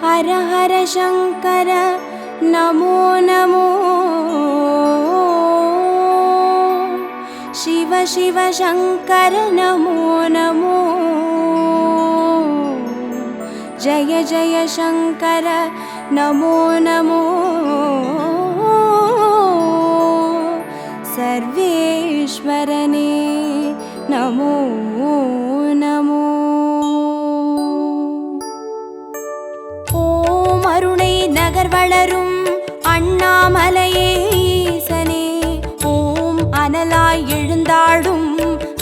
हर हर शंकर नमो नमो शिव शिव शंकर नमो नमो जय जय शंकर नमो नमो सर्वेश्वरने नमो नमो ஓம் அருணை நகர் வளரும் அண்ணாமலையே ஈசனே ஓம் அனலாய் எழுந்தாடும்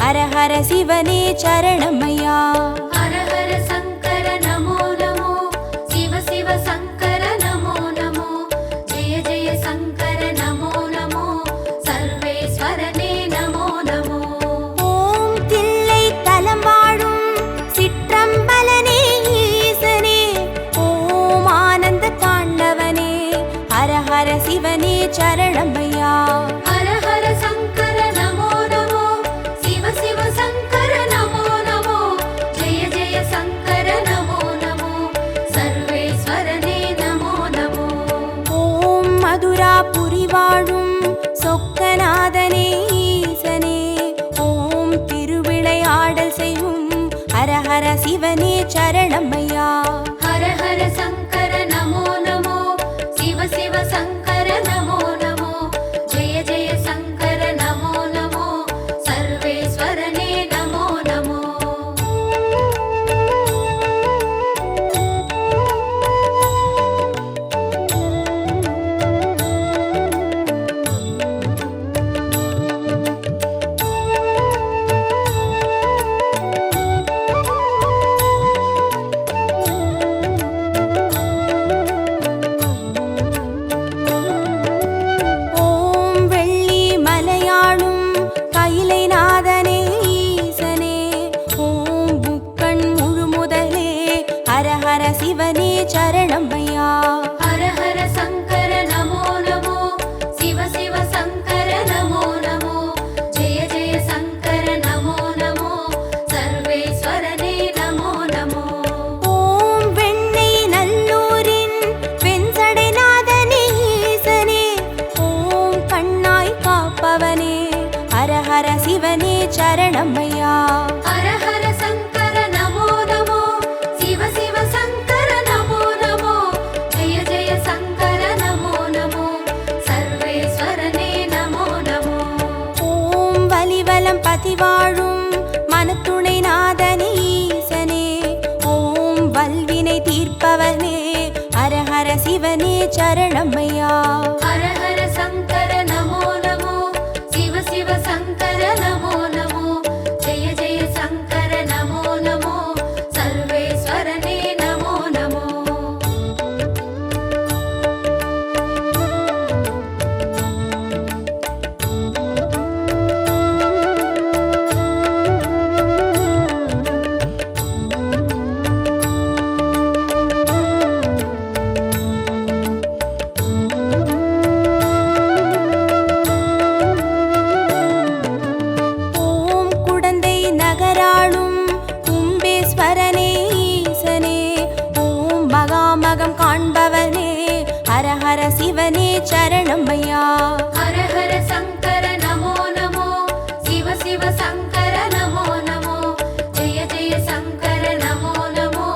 ஹரஹர சிவனே சரணமையா हर हर शंकर नमो नमो शिव शिव शंकर नमो नमो जय जय शंकर नमो नमो सर्वेश्वरने नमो नमो ஓம் தில்லை தலம் வாழும் சிற்றம்பலனே ஈசனே ஓம் ஆனந்த தாண்டவனே ஹரஹர சிவனே சரணமையா हर हर शंकर नमो नमो शिव शिव शंकर नमो नमो जय जय शंकर नमो नमो सर्वेश्वरने नमो नमो ஓம் மதுராபுரி வாழும் சொக்கநாதனே ஈசனே ஓம் திருவிளையாடல் செய்யும் ஹரஹர சிவனே சரணமையா हर हर शंकर नमो नमो शिव शिव शंकर नमो नमो जय जय शंकर नमो नमो सर्वेश्वरने नमो नमो ஓம் வெள்ளி மலையாளும் கைலை நாதனே ஈசனே ஓம் புக்கண் முழுமுதலே ஹரஹர சிவனே சரணமையா हर हर शंकर नमो नमो शिव शिव शंकर नमो नमो जय जय शंकर नमो नमो सर्वेश्वरने नमो नमो ஓம் வெண்ணை நல்லூரின் வெண்சடைநாதனே ஈசனே ஓம் கண்ணாய் காப்பவனே ஹரஹர சிவனே சரணமையா हर हर शंकर नमो नमो शिव शिव शंकर नमो नमो जय जय शंकर नमो नमो सर्वेश्वरने नमो नमो ஓம் வலிவலம் பதிவாழும் மனத்துணை நாதனே ஈசனே ஓம் வல்வினை தீர்ப்பவனே ஹரஹர சிவனே சரணமையா हर हर शंकर नमो नमो शिव शिव शंकर नमो नमो जय जय शंकर नमो नमो सर्वेश्वरने नमो नमो ஓம் குடந்தை நகராளும் கும்பேஸ்வரனே ஈசனே ஓம் மகாமகம் காண்பவனே ஹரஹர சிவனே சரணமையா हर हर शंकर नमो नमो शिव शिव शंकर नमो नमो जय जय शंकर नमो नमो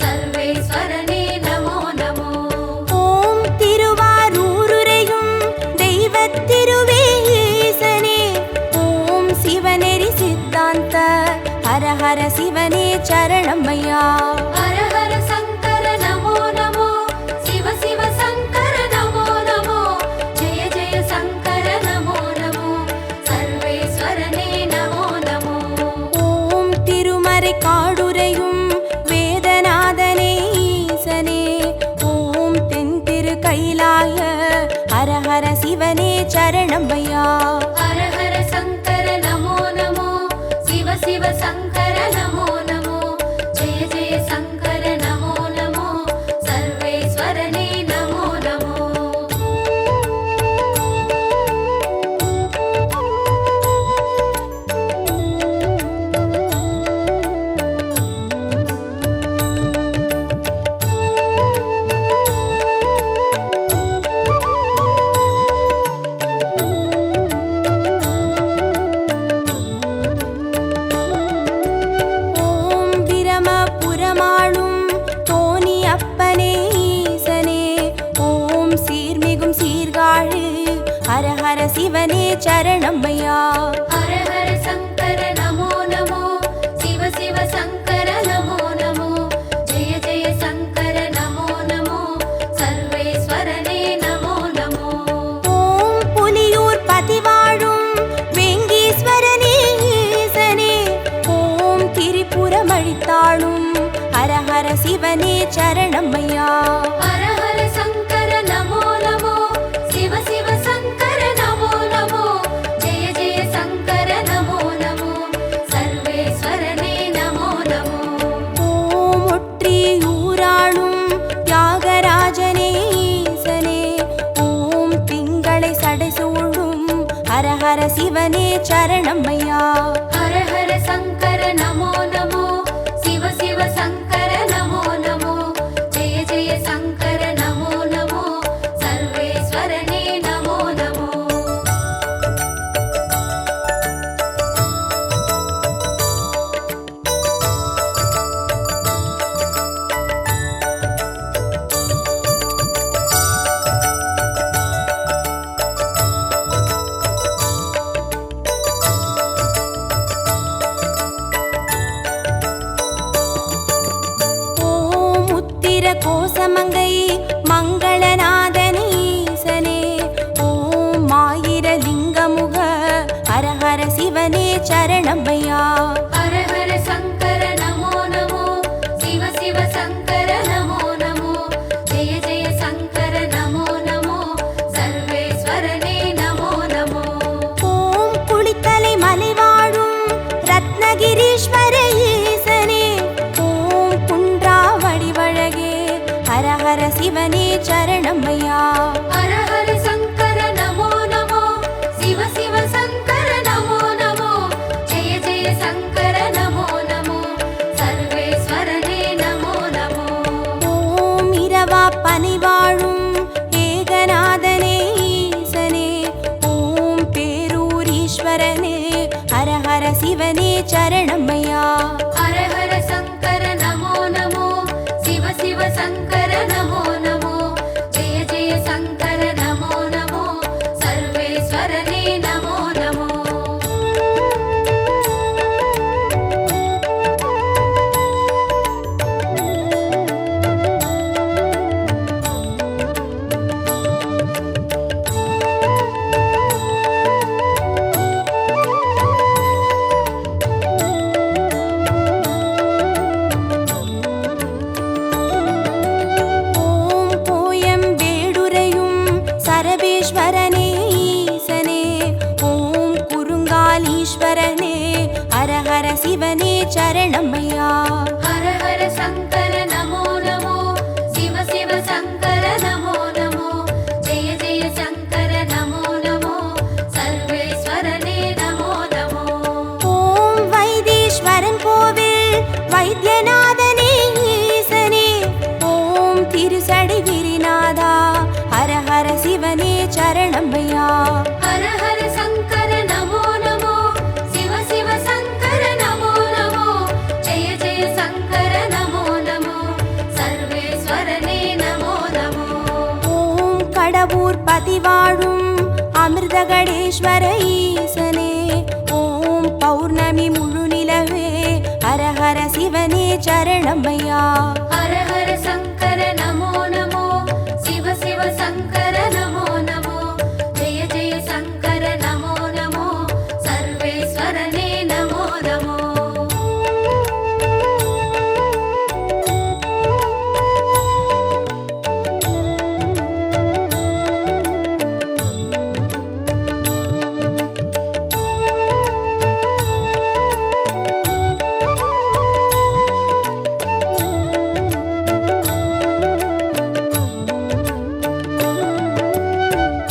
सर्वेश्वरने नमो नमो ஓம் திருவாரூருரையும் தெய்வத் திருவே ஈசனே ஓம் சிவநெறி சித்தாந்த ஹரஹர சிவனே சரணமையா हर हर शंकर नमो नमो शिव शिव शंकर नमो नमो जय जय शंकर नमो नमो सर्वेश्वरने नमो नमो ஓம் திருமறை காடுரையும் வேதநாதனே ஈசனே ஓம் தென் திரு கைலாய ஹரஹர சிவனே சரணமையா हर हर शंकर नमो नमो शिव शिव शंकर नमो नमो जय जय शंकर नमो नमो सर्वेश्वरने नमो नमो சிவனே சரணமையா. ஹர ஹர சங்கர நமோ நமோ, சிவ சிவ சங்கர நமோ நமோ, ஜெய ஜெய சங்கர நமோ நமோ, சர்வேஸ்வரனே நமோ நமோ. ஓம் புலியூர் பதிவாழும் வேங்கீஸ்வரனே ஈசனே, ஓம் திரிபுரம் அழித்தாளும் ஹர ஹர சிவனே சரணமையா. ஹர ஹர சங்கர நமோ நமோ, சிவ சிவ சங்கர நமோ நமோ, ஜெய ஜெய சங்கர நமோ நமோ, சர்வேஸ்வரனே நமோ நமோ. ஓம் ஒற்றியூராளும் தியாகராஜனே ஈசனே, ஓம் திங்களை சடைசூழும் ஹர ஹர சிவனே சரணமையா. ஹர ஹர சங்கர நமோ நமோ, சிவ சிவ சங்கர நமோ நமோ, ஜெய ஜெய சங்கர நமோ நமோ, சர்வேஸ்வரனே நமோ நமோ. ஓம் உத்திர கோசமங்கை மங்களநாதனே ஈசனே, ஓம் ஆயிர லிங்கமுக ஹர ஹர சிவனே சரணமையா. ஹர ஹர சங்கர நமோ நமோ, சிவ சிவ சங்கர நமோ நமோ, ஜெய ஜெய சங்கர நமோ நமோ, சர்வேஸ்வரனே நமோ நமோ. ஓம் குளித்தலை மலைவாழும் ரத்னகிரீஸ்வர ஈசனே, ஓம் குன்றாவடி வழகே ஹர ஹர சிவனே சரணமையா. ஹர ஹர சங்கர நமோ நமோ, சிவ சிவ சங்கர நமோ நமோ, ஜெய ஜெய சங்கர நமோ நமோ, சர்வேஸ்வரனே நமோ நமோ. ஓம் இரவா பனிவாழும் ஏகநாதனே ஈசனே, ஓம் பேரூரீஸ்வரனே ஹர ஹர சிவனே சரணமையா. ஹர ஹர சங்கர நமோ நமோ, சிவ சிவ சங்கர நமோ நமோ, ஜெய ஜெய சங்கர நமோ நமோ, சர்வேஸ்வரனே நமோ நமோ. ஓம் கோயம் வேடுரையும் சரபேஸ்வரனே ஈசனே, ஓம் குறுங்காலீஸ்வரனே ஹர ஹர சிவனே சரணமையா. ஹர ஹர சங்கர நமோ நமோ, சிவ சிவ சங்கர நமோ நமோ, ஜெய ஜெய சங்கர நமோ நமோ, சர்வேஸ்வரனே நமோ நமோ. ஓம் வைத்தீஸ்வரன் கோவில் வைத்தியநாதனே ஈசனே, ஓம் திருசடை கிரிநாதா ஹர ஹர சிவனே சரணமையா. ஹர ஹர சங்கர நமோ நமோ, சிவ சிவ சங்கர நமோ நமோ, ஜெய ஜெய சங்கர நமோ நமோ, சர்வேஸ்வரனே நமோ நமோ. ஓம் கடவுர் பதிவாழும் அமிர்தகடேஸ்வர ஈசனே, ஓம் பௌர்ணமி முழு நிலவே ஹர ஹர சிவனே சரணமையா. ஹர ஹர சங்கர நமோ நமோ, சிவ சிவ சங்கர நமோ நமோ, ஜெய ஜெய சங்கர நமோ நமோ, சர்வேஸ்வரனே நமோ நமோ.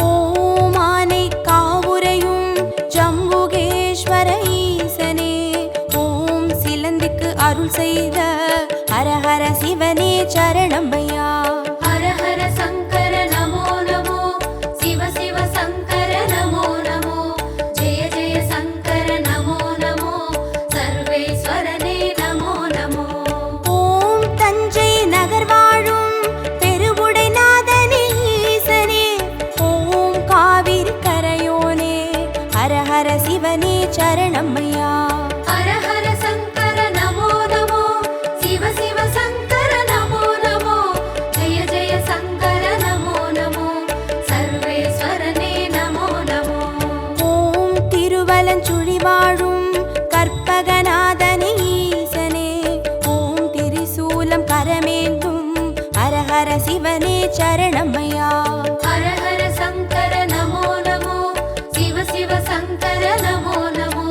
ஓம் ஆனை காவுரையும் ஜம்புகேஸ்வர ஈசனே, ஓம் சிலந்திக்கு அருள் செய்த ஹர ஹர சிவனே சரணமையா. ஹர ஹர சங்கர நமோ நமோ, சிவ சிவ சங்கர நமோ நமோ, ஜெய ஜெய சங்கர நமோ நமோ, சர்வேஸ்வரனே நமோ நமோ. ஓம் தஞ்சை நகர் வாழும் பெருவுடைநாதனே ஈசனே, ஓம் காவிரி கரையோனே ஹர சிவனே சரணமையா. ஹர ஹர சங்கர நமோ நமோ, சிவ சிவ சங்கர நமோ நமோ,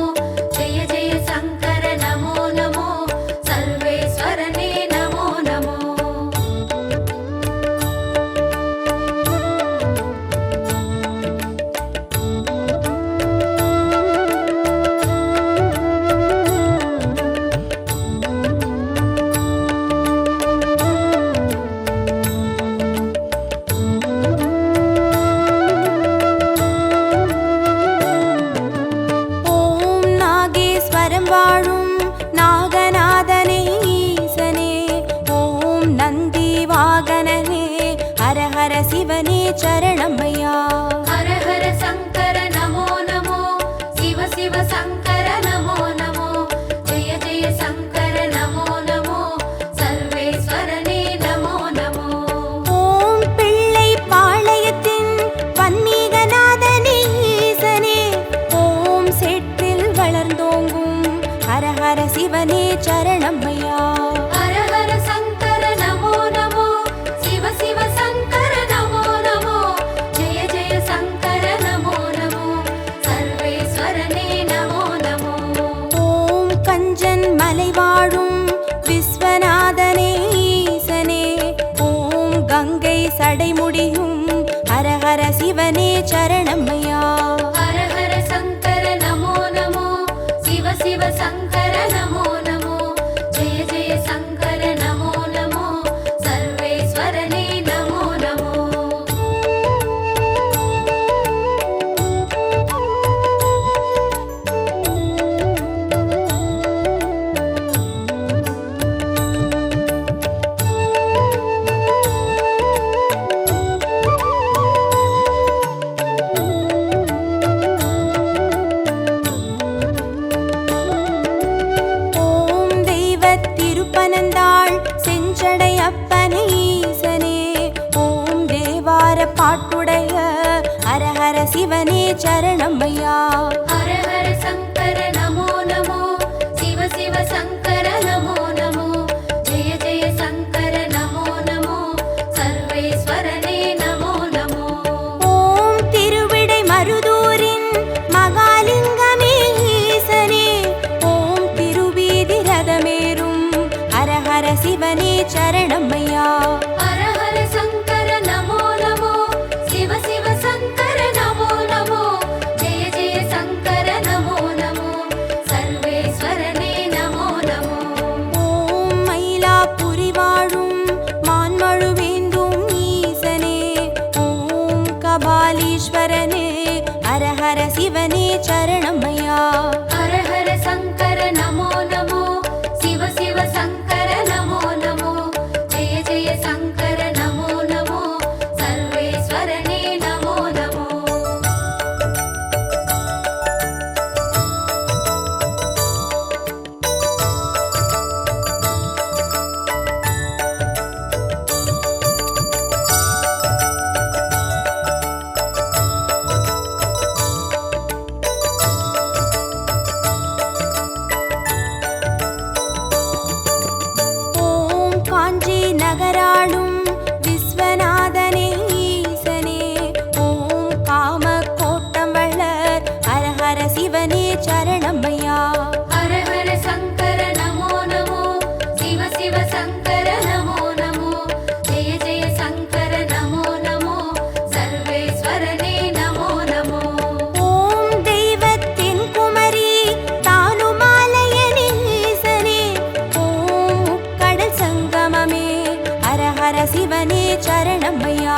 ஜெய ஜெய சங்கர நமோ நமோ, சர்வேஸ்வரனே நமோ நமோ. ஓம் நாகேஸ்வரம் வாழும் நாகநாதனே ஈசனே, ஓம் நந்தி வாகனனே ஹர ஹர சிவனே சரணமையா. ஹர ஹர சங்கர நமோ நமோ, சிவ சிவ சங்கர நமோ நமோ, ஜெய ஜெய சங்கர நமோ நமோ, சர்வேஸ்வரனே நமோ நமோ. ஓம் பிள்ளை பாளையத்தின் பன்மீகநாதனே ஈசனே, ஓம் சேற்றில் வளர்ந்தோங்கும் ஹர ஹர சிவனே சரணமையா. ஹர ஹர சங்கர நமோ நமோ, சிவ சிவ சங்கர நமோ நமோ, ஜெய ஜெய சங்கர நமோ நமோ, சர்வேஸ்வரனே நமோ நமோ. ஓம் கஞ்சன் மலை வாழும் விஸ்வநாதனே ஈசனே, ஓம் கங்கை சடைமுடியும் ஹர ஹர சிவனே சரணமையா. ஹர ஹர சங்கர நமோ நமோ, சிவ சிவ சங்கர நமோ நமோ, ஜெய ஜெய சங்கர நமோ நமோ, சர்வேஸ்வரனே நமோ நமோ. ஓம் தெய்வத் திருப்பனந்தாள் செஞ்சடை அப்பனே ஈசனே, ஓம் தேவார பாட்டுடைய ஹர ஹர சிவனே சரணமையா. ஹர ஹர சங்கர நமோ நமோ, சிவ சிவ சங்கர நமோ நமோ, ஜெய ஜெய சங்கர நமோ நமோ, சர்வேஸ்வரனே நமோ நமோ. ஓம் திருவிடை மருதூரின் மகாலிங்கமே ஈசனே, ஓம் திருவீதி ரதமேறும் ஹர ஹர சிவனே சரணமையா. ஹர ஹர சங்கர நமோ நமோ, சிவ சிவ சங்கர நமோ நமோ, ஜெய ஜெய சங்கர நமோ நமோ, சர்வேஸ்வரனே நமோ நமோ. ஓம் மயிலாப்புரி வாழும் மான்மழுவேந்தும் ஈசனே, ஓம் கபாலீஸ்வரனே ஹர ஹர சிவனே சரணமையா. ஹர ஹர சங்கர நமோ நமோ, சிவ சிவ சங்கர நமோ நமோ, ஜெய ஜெய சங்கர நமோ நமோ, சர்வேஸ்வரனே நமோ நமோ. ஓம் காஞ்சி நகராளும் விஸ்வநாதனே ஈசனே, ஓம் காம கோட்டம் வளர் ஹர ஹர சிவனே சரணமையா. ஹர ஹர சங்கர நமோ நமோ, சிவ சிவ சங்கர நமோ நமோ, ஜெய ஜெய சங்கர நமோ நமோ, சர்வேஸ்வரனே நமோ நமோ. ஓம் தெய்வத்தின் குமரி தானுமாலயனே ஈசனே, ஓம் முக்கடல் சங்கமமே ஹர ஹர சிவனே சரணமையா.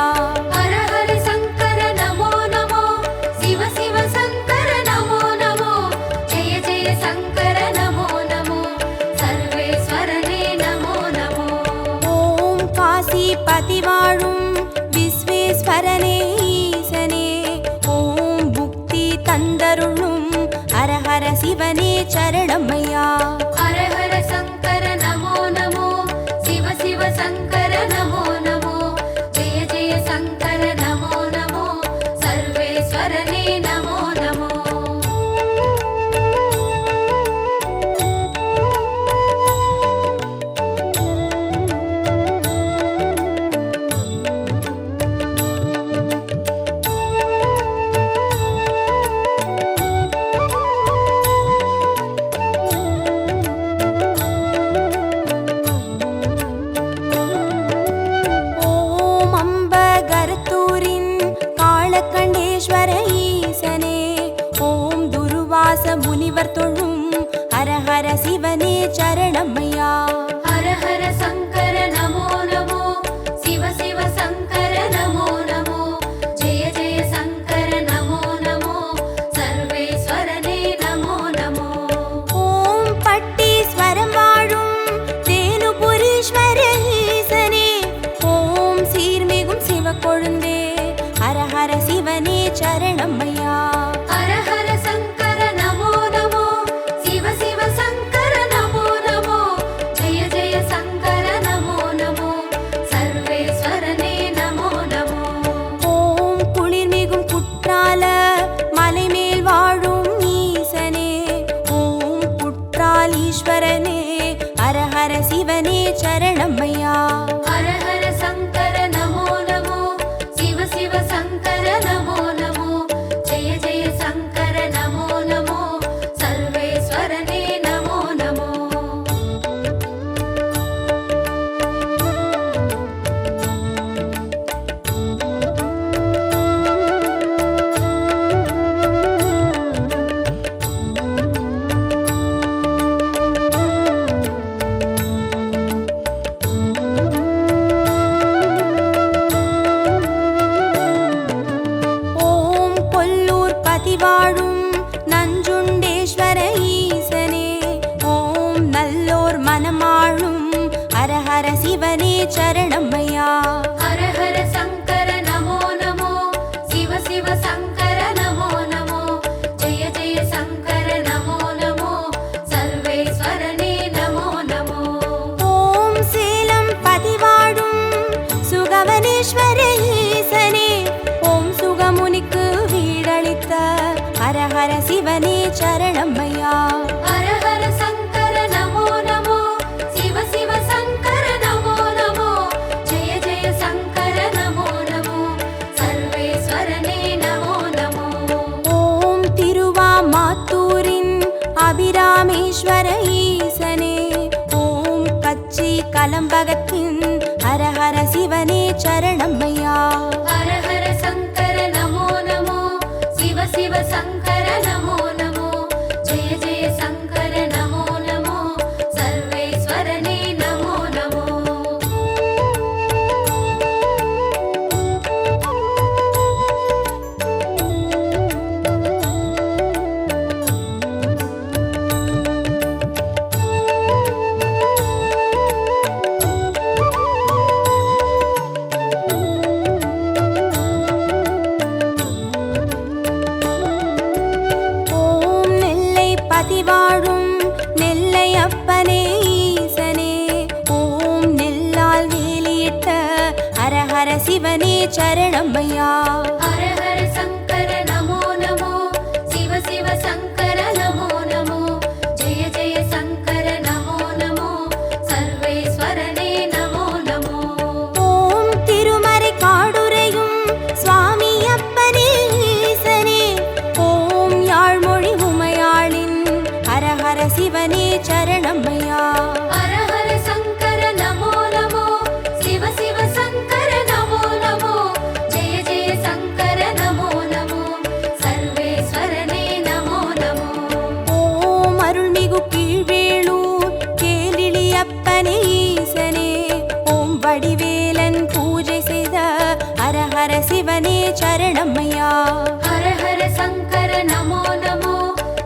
ஹர ஹர சங்கர நமோ நமோ, சிவ சிவ சங்கர நமோ நமோ, ஜெய ஜெய சங்கர நமோ நமோ, சர்வேஸ்வரனே நமோ நமோ. ஓம் காசிபதி வாழும் விஸ்வேஸ்வரனே ஈசனே, ஓம் புக்தி தந்தருளும் ஹர ஹர சிவனே சரணமையா. ஹர ஹர சங்கர நமோ நமோ, சிவ சிவ சங்கர நமோ நமோ, ஜெய ஜெய சங்கர நமோ நமோ, சர்வேஸ்வரனே நமோ நமோ. முனிவர் தொழும் ஹரஹர சிவனே சரணமையா. ஹர ஹர சங்கர நமோ நமோ, சிவ சிவ சங்கர நமோ நமோ, ஜெய ஜெய சங்கர நமோ நமோ, சர்வேஸ்வரனே நமோ நமோ. ஓம் பட்டீஸ்வரம் வாழும் தேனுபுரீஸ்வர ஈசனே, ஓம் சீர்மிகும் சிவக்கொழுந்தே ஹரஹர சிவனே சரணமையா. ஹர ஹர சங்கர நமோ நமோ, சிவ சிவ சங்கர நமோ நமோ, ஜெய ஜெய சங்கர நமோ நமோ, சர்வேஸ்வரனே நமோ நமோ. ஓம் குளிர்மிகும் குற்றால மலைமேல் வாழும் ஈசனே, ஓம் குற்றாலீஸ்வரனே ஹரஹர சிவனே சரணமையா. ஹர ஹர சங்கர நமோ நமோ, சிவ சிவ சங்கர நமோ நமோ, ஜெய ஜெய சங்கர நமோ நமோ, சர்வேஸ்வரனே நமோ நமோ. ஓம் கொல்லூர் பதிவாழும் நஞ்சுண்டேஸ்வர ஈசனே, ஓம் நல்லோர் மனமாளும் ஹரஹர சிவனே சரணமையா. ஹர ஹர சங்கர நமோ நமோ, சிவ சிவ சங்கர நமோ நமோ, ஜெய ஜெய சங்கர நமோ நமோ, சர்வேஸ்வரனே நமோ நமோ. ஓம் சேலம் பதிவாழும் சுகவனேஸ்வர ஈசனே, ஓம் சுகமுனிக்கு வீடளித்த ஹரஹர சிவனே சரணமையா. ஹர ஹர சங்கர நமோ நமோ, சிவ சிவ சங்கர நமோ நமோ, ஜெய ஜெய சங்கர நமோ நமோ, சர்வேஸ்வரனே நமோ நமோ. ஓம் திருவாமாத்தூரின் அபிராமேஸ்வர ஈசனே, ஓம் கச்சி கலம்பகத்தின் ஹரஹர சிவனே சரணமையா. ஹர ஹர சங்கர நமோ நமோ, சிவ சிவ சங்கர நமோ நமோ, ஜெய ஜெய சங்கர நமோ நமோ, சர்வேஸ்வரனே நமோ நமோ. ஓம் நெல்லை பதிவாழும் நெல்லை அப்பனே ஈசனே, ஓம் நெல்லால் வேலியிட்ட ஹரஹர சிவனே சரணமையா. ஹர ஹர சங்கர நமோ நமோ, சிவ சிவ சங்கர நமோ நமோ, ஜெய ஜெய சங்கர நமோ நமோ, சர்வேஸ்வரனே நமோ நமோ. ஓம் திருமறை காடுரையும் சுவாமி அப்பனே ஈசனே, ஓம் யாழ்மொழி உமையாளின் ஹரஹர சிவனே சரணமையா. ஹர ஹர சங்கர நமோ நமோ, சிவ சிவ சங்கர நமோ நமோ, ஜெய ஜெய சங்கர நமோ நமோ, சர்வேஸ்வரனே நமோ நமோ. ஓம் அருள்மிகு கீழ்வேளூர் கேளிலி அப்பனே ஈசனே, ஓம் வடிவேலன் பூஜை செய்த ஹரஹர சிவனே சரணமையா. ஹர ஹர சங்கர நமோ நமோ,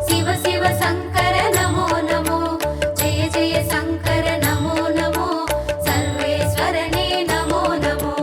சிவ சிவ சங்கர நமோ நமோ, ஜெய ஜெய சங்கர நமோ நமோ, சர்வேஸ்வரனே நமோ நமோ.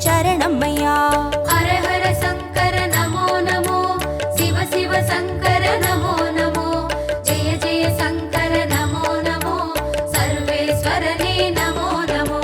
சரணம்மையா. ஹர ஹர சங்கர நமோ நமோ, சிவ சிவ சங்கர நமோ நமோ, ஜெய ஜெய சங்கர நமோ நமோ, சர்வேஸ்வரனே நமோ நமோ.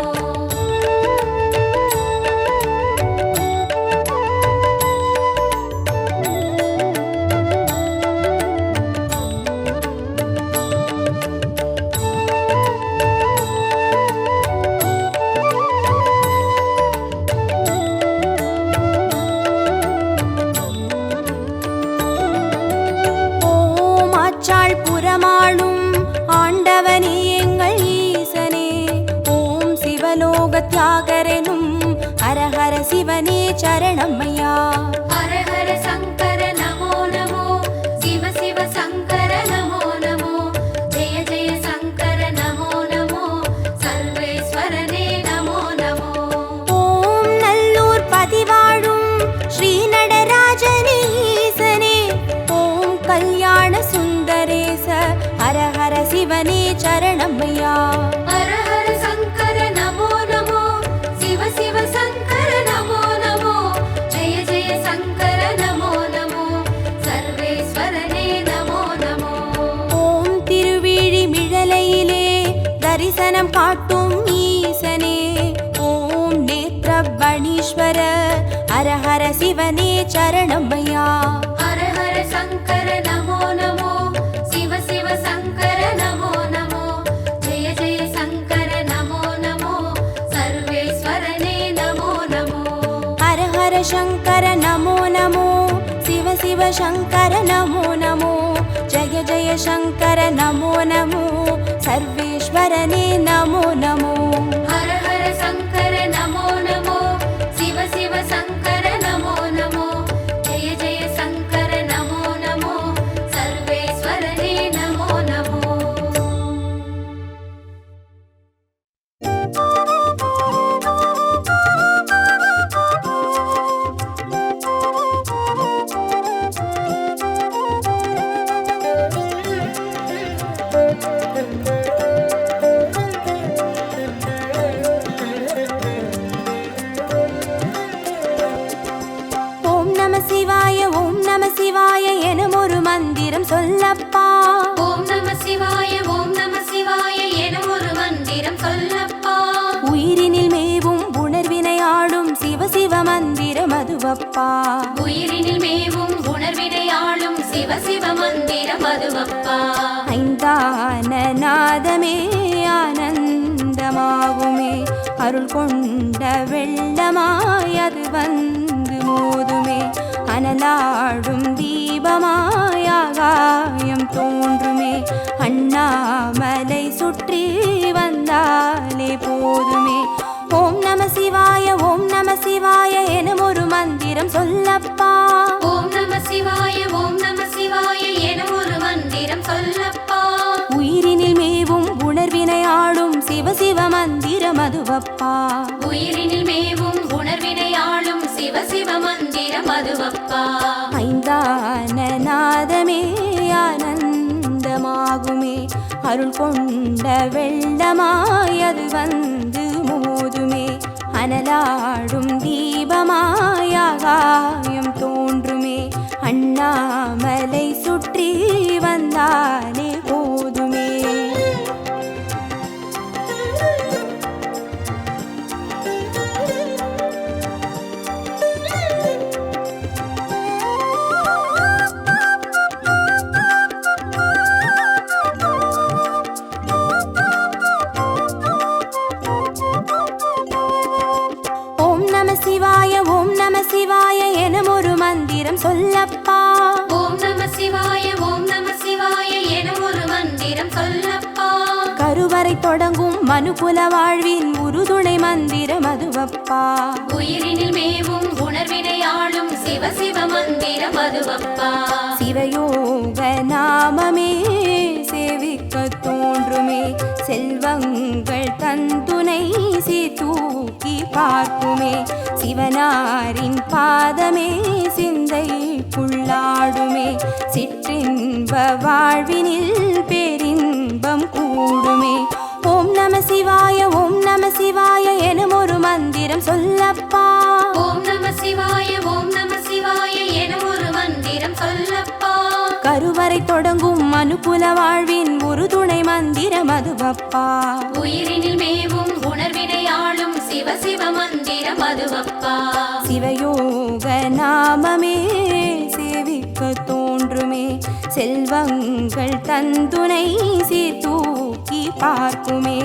ஓம் ஆச்சாள் புறமாளும் ஆண்டவனே எங்கள் ஈசனே. ஓம் சிவலோக தியாகரனும் ஹர ஹர சிவனே சரணம்மையா. ஹர ஹர சங்கர நமோ நமோ, சிவ சிவ சங்கர நமோ நமோ, ஜெய ஜெய சங்கர நமோ நமோ, சர்வேஸ்வரனே நமோ நமோ. ஓம் நல்லூர் பதிவாழும் ஸ்ரீ நடராஜனே ஈசனே. ஓம் கல்யாண சுந்தரேச ஹர ஹர சிவனே சரணம்மையா. ஹர ஹர சங்கர நமோ நமோ, சிவ சிவ சங்கர நமோ நமோ, ஜெய ஜெய சங்கர நமோ நமோ, சர்வேஸ்வரனே நமோ நமோ. ஓம் திருவிழி மிழலையிலே தரிசனம் காட்டும் ஈசனே. ஓம் நேத்ரபணீஸ்வர ஹர ஹர சிவனே சரணம்மையா. ஹர ஹர சங்கர நமோ நமோ, சிவ சிவ சங்கர நமோ நமோ, ஜெய ஜெய சங்கர நமோ நமோ, சர்வேஸ்வரனே நமோ நமோ. ஹர ஹர சங்கர நமோ நமோ, சிவ சிவ சங்கர நமோ நமோ, ஜய ஜய சங்கர நமோ நமோ, சர்வேஸ்வரனே நமோ நமோ. ஹர ஹர சங்கர நமோ நமோ, சிவ சிவ சங்கர நமோ நமோ, ஜெய ஜெய சங்கர நமோ நமோ, சர்வேஸ்வரனே நமோ நமோ. ஓம் நம சிவாய ஓம் நம சிவாய எனும் ஒரு மந்திரம் சொல்லப்பா. ஓம் நம சிவாய ஓம் நம சிவாய என ஒரு மந்திரம் சொல்லப்பா. உயிரினில் மேவும் உணர்வினை ஆளும் சிவ சிவ மந்திரம் அதுவப்பா. உயிரினில் மேவும் உணர்வினை ஆளும் சிவ சிவ மந்திரம் அதுவப்பா. ஐந்தான நாதமே ஆனந்தமாகுமே, அருள் கொண்ட வெள்ளமாய் அது வந்து மோதுமே, அனலாடும் தீபமாய் ஆகாயம் தோன்றுமே, அண்ணாமலை சுற்றி வந்தாலே போதுமே. ஓம் நம சிவாய ஓம் நம சிவாய எனும் ஒரு மந்திரம் சொல்லப்பா. ஓம் நம சிவாய ஓம் நம சிவாய என ஒரு மந்திரம் சொல்லப்பா. உயிரினில் மேவும் உணர்வினை ஆளும் சிவ சிவ மந்திரம் அதுவப்பா. உயிரினில் மேவும் உணர்வினை ஆளும் சிவ சிவ மந்திரம் அதுவப்பா. ஐந்தான நாதமே ஆனந்தமாகுமே, அருள் கொண்ட வெள்ளமாய் அது வந்து மோதுமே, அனலாடும் தீபமாய் ஆகாயம் தோன்றுமே, அண்ணாமலை சுற்றி வந்தாலே போதுமே. ஓம் நம சிவாய ஓம் நம சிவாய எனும் ஒரு மந்திரம் சொல்லப்பா. ஓம் நம சிவாய ஓம் நம சிவாய என ஒரு மந்திரம் சொல்லப்பா. கருவறை தொடங்கும் மனுகுல வாழ்வின் உறுதுணை மந்திரம் அதுவப்பா. உயிரினில் மேவும் உணர்வினை ஆளும் சிவ சிவ மந்திரம் அதுவப்பா. சிவயோக நாமமே சேவிக்க தோன்றுமே, செல்வங்கள் தந்துணை தூக்கி பார்க்குமே, சிவனாரின் பாதமே சிந்தைக்குள்ளாடுமே, சிற்றின்ப வாழ்வினில் பேரின்பம் கூடுமே. ஓம் நம சிவாய ஓம் நம சிவாய எனும் ஒரு மந்திரம் சொல்லப்பா. வரை தொடங்கும் அனுகுல வாழ்வின் ஒரு துணை மந்திரம் அதுவப்பா. உயிரினில் மேவும் உணர்வினை ஆளும் சிவ சிவ மந்திரம் அதுவப்பா. சிவயோக நாமமே சேவிக்க தோன்றுமே, செல்வங்கள் தந்துணை சீர்தூக்கி பார்க்குமே.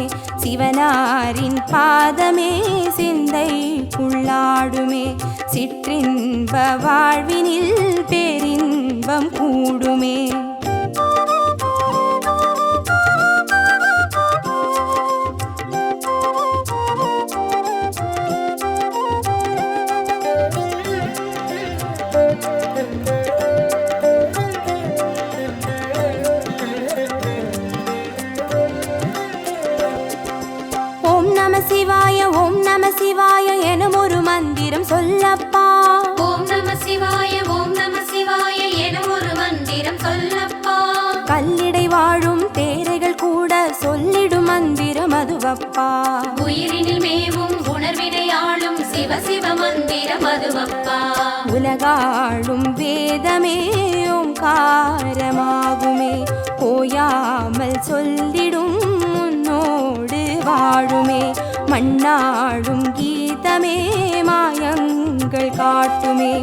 சிவனாரின் பாதமே சிந்தைக்குள்ளாடுமே, சிற்றின்ப வாழ்வினில் பேரின்பம் கூடுமே. சிவாய ஓம் நம சிவாய எனும் ஒரு மந்திரம் சொல்லப்பா. ஓம் நம சிவாய ஓம் நம சிவாய எனும் ஒரு மந்திரம் சொல்லப்பா. கல்லிடை வாழும் தேரைகள் கூட சொல்லிடும் மந்திரம் அதுவப்பா. உயிரினில் மேவும் உணர்வினை ஆளும் சிவ சிவ மந்திரம் அதுவப்பா. உலகாளும் வேதமே ஓங்காரமாகுமே, ஓயாமல் சொல்லிடும் உன்னோடு வாழுமே. மண்ணாடும் கீதமே மாயங்கள் காட்டுமே,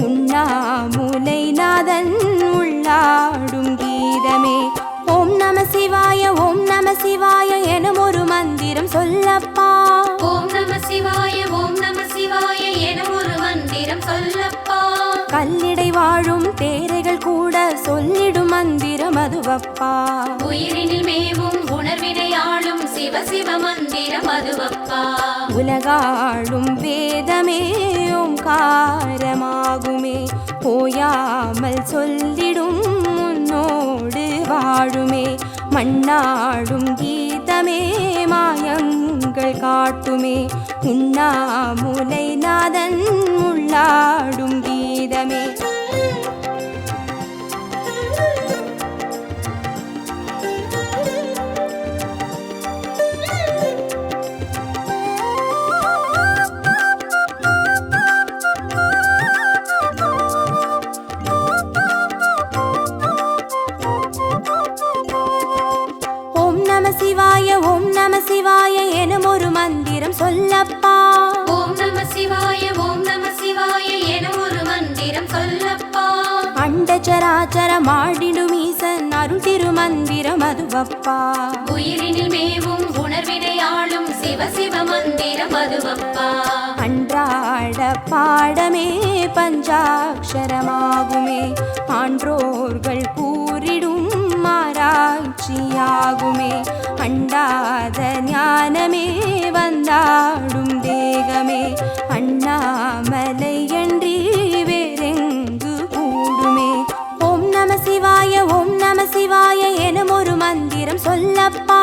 உண்ணாமுலை நாதன் உள்ளாடும் கீதமே. ஓம் நம சிவாய ஓம் நம சிவாய எனும் ஒரு மந்திரம் சொல்லப்பா. ஓம் நம சிவாய ஓம் நம சிவாய எனும் ஒரு மந்திரம் சொல்லப்பா. கல்லிடை வாழும் தேரைகள் கூட சொல்லிடும் மந்திரம் அதுவப்பா. உயிரினில் மேவும் உணர்வினை ஆளும் சிவ சிவ மந்திரம் அதுவப்பா. உலகாளும் வேதமே ஓங்காரமாகுமே, ஓயாமல் சொல்லிடும் உன்னோடு வாழுமே. மண்ணாடும் கீதமே மாயங்கள் காட்டுமே, உண்ணாமுலை நாதன் உள்ளாடும் கீதமே. சிவாய ஓம் நம சிவாய எனும் ஒரு மந்திரம் சொல்லப்பா. ஓம் நம சிவாய ஓம் நம சிவாய எனும் ஒரு மந்திரம் சொல்லப்பா. அண்டச்சராச்சர மாடிடும் ஈசன் அருள் திருமந்திரம் அதுவப்பா. உயிரினில் மேவும் உணர்வினை ஆளும் சிவ சிவ மந்திரம் அதுவப்பா. அன்றாட பாடமே பஞ்சாட்சரமாகுமே, ஆன்றோர்கள் கூறிடும் ஆராய்ச்சியாகுமே. அண்டாத ஞானமே வந்தாடும் தேகமே, அண்ணாமலை என்று வேறெங்கு கூடுமே. ஓம் நம சிவாய ஓம் நம சிவாய எனும் ஒரு மந்திரம் சொல்லப்பா.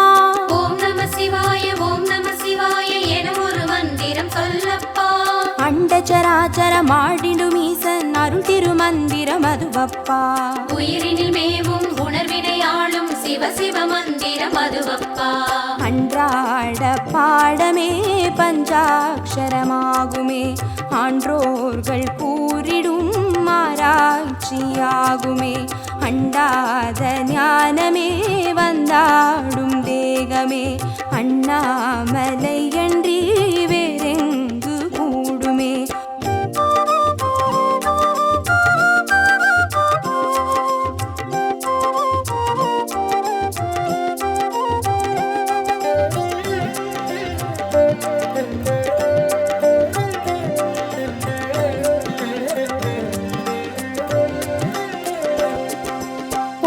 ஓம் நம சிவாய ஓம் நம சிவாய எனும் ஒரு மந்திரம் சொல்லப்பா. அண்டச்சராச்சர மாடிடும் ஈசன் அருள் திருமந்திரம் அதுவப்பா. உயிரினில் மேவும் உணர்வினை ஆளும் சிவ சிவ மந்திரம் அதுவப்பா. அன்றாட பாடமே பஞ்சாட்சரமாகுமே, ஆன்றோர்கள் கூறிடும் ஆராய்ச்சியாகுமே. அண்டாத ஞானமே வந்தாடும் தேகமே, அண்ணாமலை என்று வேறெங்கு கூடுமே.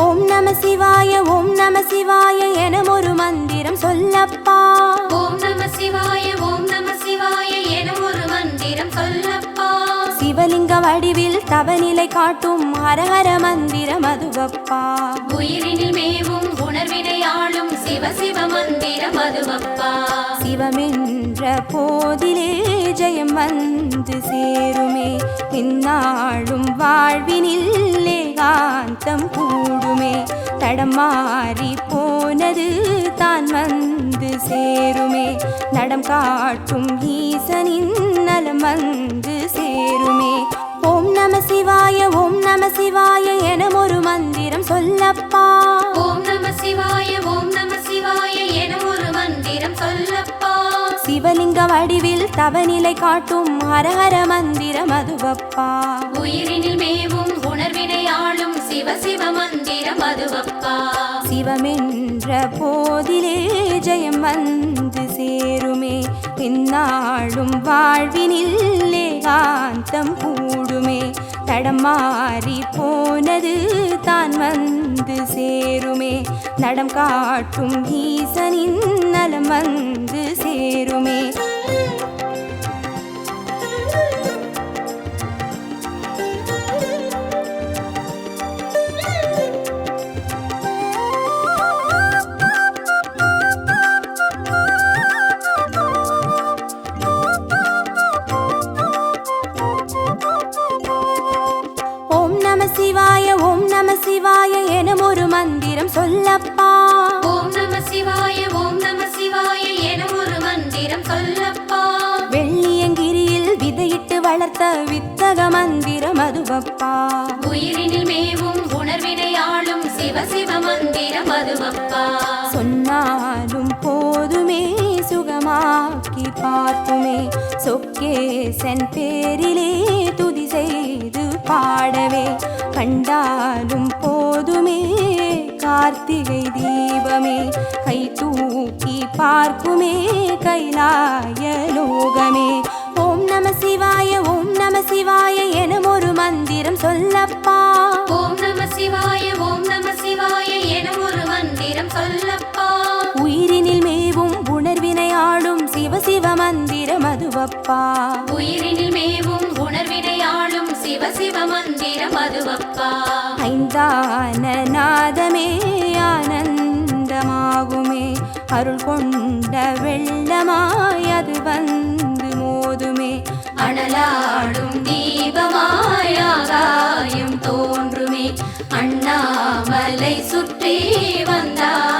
ஓம் நம சிவாய ஓம் நம சிவாய எனும் ஒரு மந்திரம் சொல்லப்பா. ஓம் நம சிவாய ஓம் நம சிவாய எனும் ஒரு மந்திரம் சொல்லப்பா. சிவலிங்க வடிவில் தவநிலை காட்டும் ஹரஹர மந்திரம் அதுவப்பா. உயிரினில் மேவும் உணர்வினை ஆளும் சிவ சிவ மந்திரம் அதுவப்பா. சிவமென்ற போதிலே ஜெயம் வந்து சேருமே, இந்நாளும் வாழ்வினில் ஏகாந்தம் கூடுமே. தடம் மாறி போனது தான் வந்து சேருமே, நடம் காட்டும் ஈசனின் நலம் வந்து சேருமே. ஓம் நம சிவாய ஓம் நம சிவாய எனும் ஒரு மந்திரம் சொல்லப்பா. ஓம் நம சிவாய ஓம் நம சிவாய எனும் ஒரு மந்திரம் சொல்லப்பா. சிவலிங்க வடிவில் தவநிலை காட்டும் ஹரஹர மந்திரம் அதுவப்பா. உயிரினில் மேவும் உணர்வினை ஆளும் சிவ சிவ மந்திரம் அதுவப்பா. சிவமென்ற போதிலே ஜெயம் வந்து சேருமே, பின்னாளும் வாழ்வினில் ஏகாந்தம் கூடுமே. தடம் மாறி போனது தான் வந்து சேருமே, நடம் காட்டும் ஈசனின் நலம் வந்து சேருமே. ஓம் நம சிவாய ஓம் நம சிவாய எனும் ஒரு மந்திரம் சொல்லப்பா. ஓம் நம சிவாய ஓம் நம சிவாய எனும் ஒரு மந்திரம் சொல்லப்பா. வெள்ளியங்கிரியில் விதையிட்டு வளர்த்த வித்தக மந்திரம் அதுவப்பா. உயிரினில் மேவும் உணர்வினை ஆளும் சிவ சிவ மந்திரம் அதுவப்பா. சொன்னாலும் போதுமே சுகமாக்கி பார்க்குமே, சொக்கேசன் பேரிலே துதி செய்து பாடவே. கண்டாலும் போதுமே கார்த்திகை தீபமே, கை தூக்கி பார்க்குமே கைலாய லோகமே. ஓம் நம சிவாய ஓம் நம சிவாய எனும் ஒரு மந்திரம் சொல்லப்பா. ஓம் நம சிவாய ஓம் நம சிவாய எனும் ஒரு மந்திரம் சொல்லப்பா. உயிரினில் மேவும் உணர்வினை ஆளும் சிவ சிவ மந்திரம் அதுவப்பா. உயிரினில் மேவும் உணர்வினை ஆளும் சிவ சிவ மந்திரம் அதுவப்பா. ஐந்தான நாதமே ஆனந்தமாகுமே, அருள் கொண்ட வெள்ளமாய் அது வந்து மோதுமே. அனலாடும் தீபமாய் ஆகாயம் தோன்றுமே, அண்ணாமலை சுற்றி வந்தார்